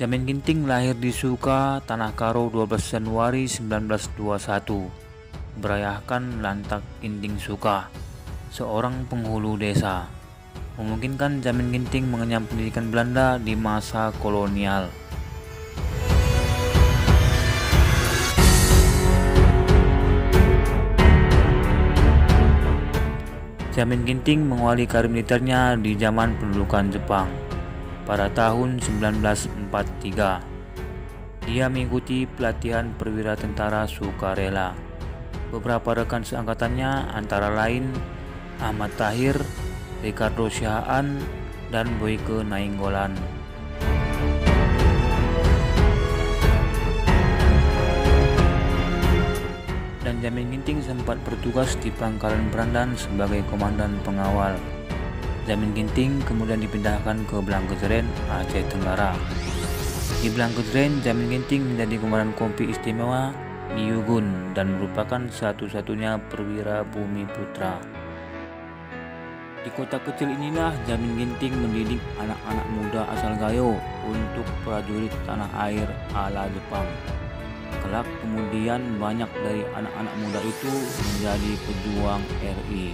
Jamin Ginting lahir di Suka, Tanah Karo 12 Januari 1921. Berayahkan Lantak Ginting Suka, seorang penghulu desa. Memungkinkan Jamin Ginting mengenyam pendidikan Belanda di masa kolonial. Jamin Ginting mengawali karir militernya di zaman pendudukan Jepang pada tahun 1943. Dia mengikuti pelatihan perwira tentara sukarela. Beberapa rekan seangkatannya antara lain Ahmad Tahir, Ricardo Syahaan, dan Boyke Nainggolan. Dan Jamin Ginting sempat bertugas di Pangkalan Berandan sebagai komandan pengawal. Jamin Ginting kemudian dipindahkan ke Blangkejeren, Aceh Tenggara. Di Blangkejeren, Jamin Ginting menjadi komandan kompi istimewa di Yugun dan merupakan satu-satunya perwira Bumi Putra. Di kota kecil inilah Jamin Ginting mendidik anak-anak muda asal Gayo untuk prajurit tanah air ala Jepang. Kelak kemudian banyak dari anak-anak muda itu menjadi pejuang RI.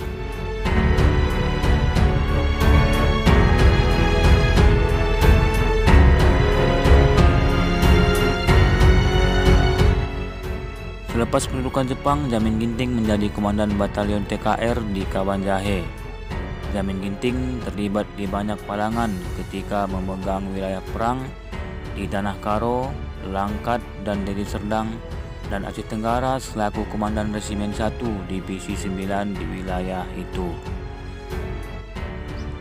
Selepas pendudukan Jepang, Jamin Ginting menjadi komandan batalion TKR di Kabanjahe. Jamin Ginting terlibat di banyak peperangan ketika memegang wilayah perang di Tanah Karo, Langkat, dan Deli Serdang, dan Aceh Tenggara selaku Komandan Resimen 1 Divisi 9 di wilayah itu.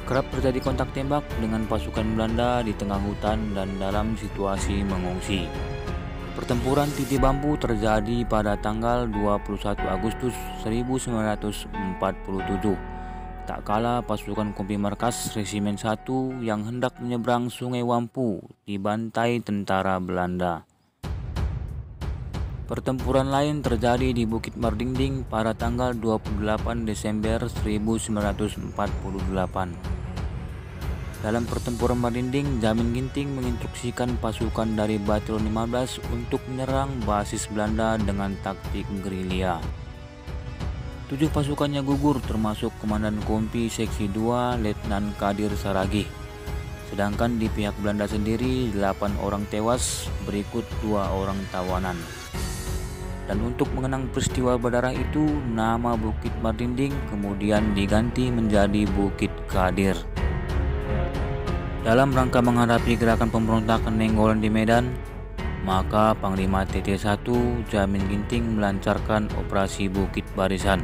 Kerap terjadi kontak tembak dengan pasukan Belanda di tengah hutan dan dalam situasi mengungsi. Pertempuran Titik Bambu terjadi pada tanggal 21 Agustus 1947. Tak kala pasukan kompi markas Resimen 1 yang hendak menyeberang Sungai Wampu dibantai tentara Belanda. Pertempuran lain terjadi di Bukit Mardingding pada tanggal 28 Desember 1948. Dalam pertempuran Mardingding, Jamin Ginting menginstruksikan pasukan dari Batalion 15 untuk menyerang basis Belanda dengan taktik gerilya. 7 pasukannya gugur termasuk Komandan Kompi Seksi 2 Letnan Kadir Saragih. Sedangkan di pihak Belanda sendiri 8 orang tewas, berikut 2 orang tawanan. Dan untuk mengenang peristiwa berdarah itu, nama Bukit Mardingding kemudian diganti menjadi Bukit Kadir. Dalam rangka menghadapi gerakan pemberontakan Nainggolan di Medan, maka Panglima TT1 Jamin Ginting melancarkan Operasi Bukit Barisan.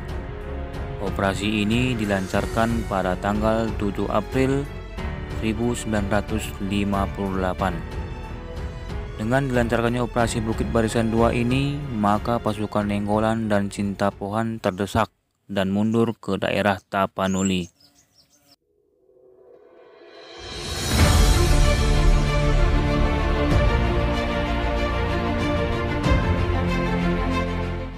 Operasi ini dilancarkan pada tanggal 7 April 1958. Dengan dilancarkannya Operasi Bukit Barisan 2 ini, maka pasukan Nainggolan dan Sintapohan terdesak dan mundur ke daerah Tapanuli.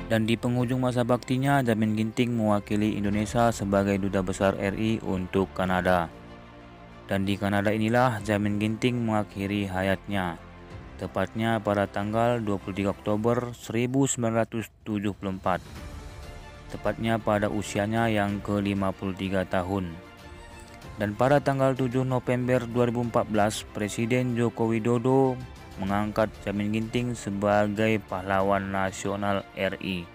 Dan di penghujung masa baktinya, Jamin Ginting mewakili Indonesia sebagai Duta Besar RI untuk Kanada. Dan di Kanada inilah Jamin Ginting mengakhiri hayatnya, tepatnya pada tanggal 23 Oktober 1974, tepatnya pada usianya yang ke-53 tahun. Dan pada tanggal 7 November 2014, Presiden Joko Widodo mengangkat Jamin Ginting sebagai pahlawan nasional RI.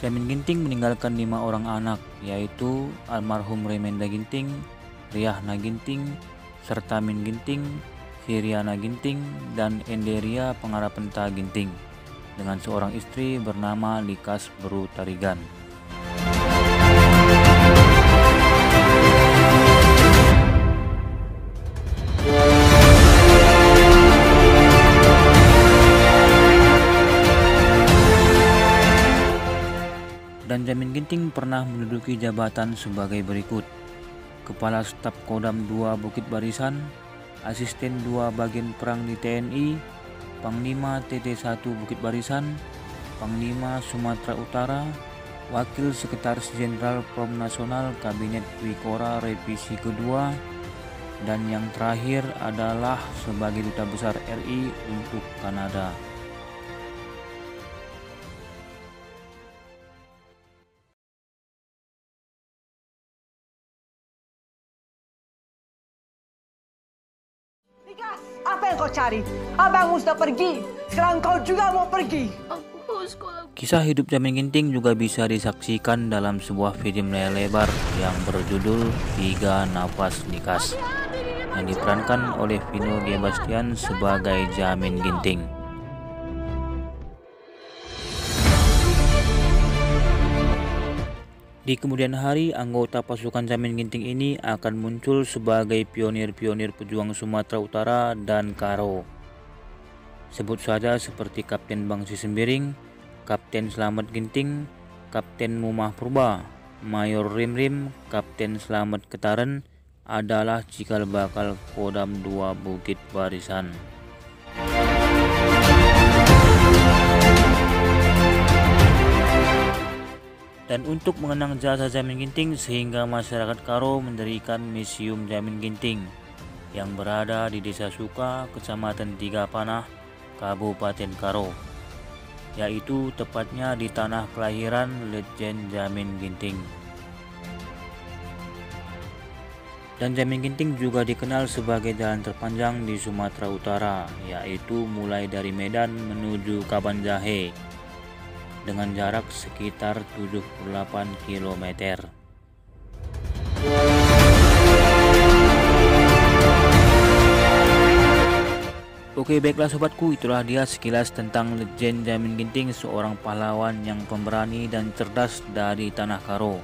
Jamin Ginting meninggalkan 5 orang anak, yaitu almarhum Remenda Ginting, Riahna Ginting, serta Min Ginting, Siriana Ginting, dan Enderia Pengarapenta Ginting, dengan seorang istri bernama Likas Beru Tarigan. Dan Jamin Ginting pernah menduduki jabatan sebagai berikut: Kepala Staf Kodam 2 Bukit Barisan, Asisten 2 Bagian Perang di TNI, Panglima TT1 Bukit Barisan, Panglima Sumatera Utara, Wakil Sekretaris Jenderal Prom Nasional Kabinet Wikora Revisi Kedua, dan yang terakhir adalah sebagai Duta Besar RI untuk Kanada. Apa yang kau cari? Abangmu sudah pergi. Sekarang kau juga mau pergi. Kisah hidup Jamin Ginting juga bisa disaksikan dalam sebuah film layar lebar yang berjudul Tiga Napas Nikas, yang diperankan oleh Vino G. Bastian sebagai Jamin Ginting. Di kemudian hari, anggota pasukan Jamin Ginting ini akan muncul sebagai pionir-pionir pejuang Sumatera Utara dan Karo. Sebut saja seperti Kapten Bangsi Sembiring, Kapten Slamet Ginting, Kapten Mumah Purba, Mayor Rim, Kapten Slamet Ketaren adalah cikal bakal Kodam 2 Bukit Barisan. Dan untuk mengenang jasa Jamin Ginting, sehingga masyarakat Karo mendirikan Museum Jamin Ginting yang berada di Desa Suka, Kecamatan Tiga Panah, Kabupaten Karo, yaitu tepatnya di tanah kelahiran Legend Jamin Ginting. Dan Jamin Ginting juga dikenal sebagai jalan terpanjang di Sumatera Utara, yaitu mulai dari Medan menuju Kabanjahe dengan jarak sekitar 78 km. Oke, baiklah sobatku, itulah dia sekilas tentang Legend Jamin Ginting, seorang pahlawan yang pemberani dan cerdas dari tanah Karo.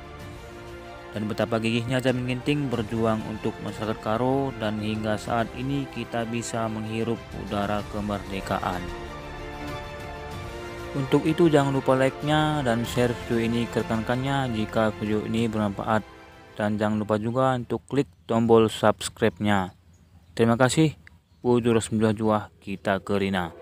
Dan betapa gigihnya Jamin Ginting berjuang untuk masyarakat Karo, dan hingga saat ini kita bisa menghirup udara kemerdekaan. Untuk itu jangan lupa like-nya dan share video ini ke rekan-rekannya jika video ini bermanfaat. Dan jangan lupa juga untuk klik tombol subscribe-nya. Terima kasih. Udur 9 Juah kita Kerina.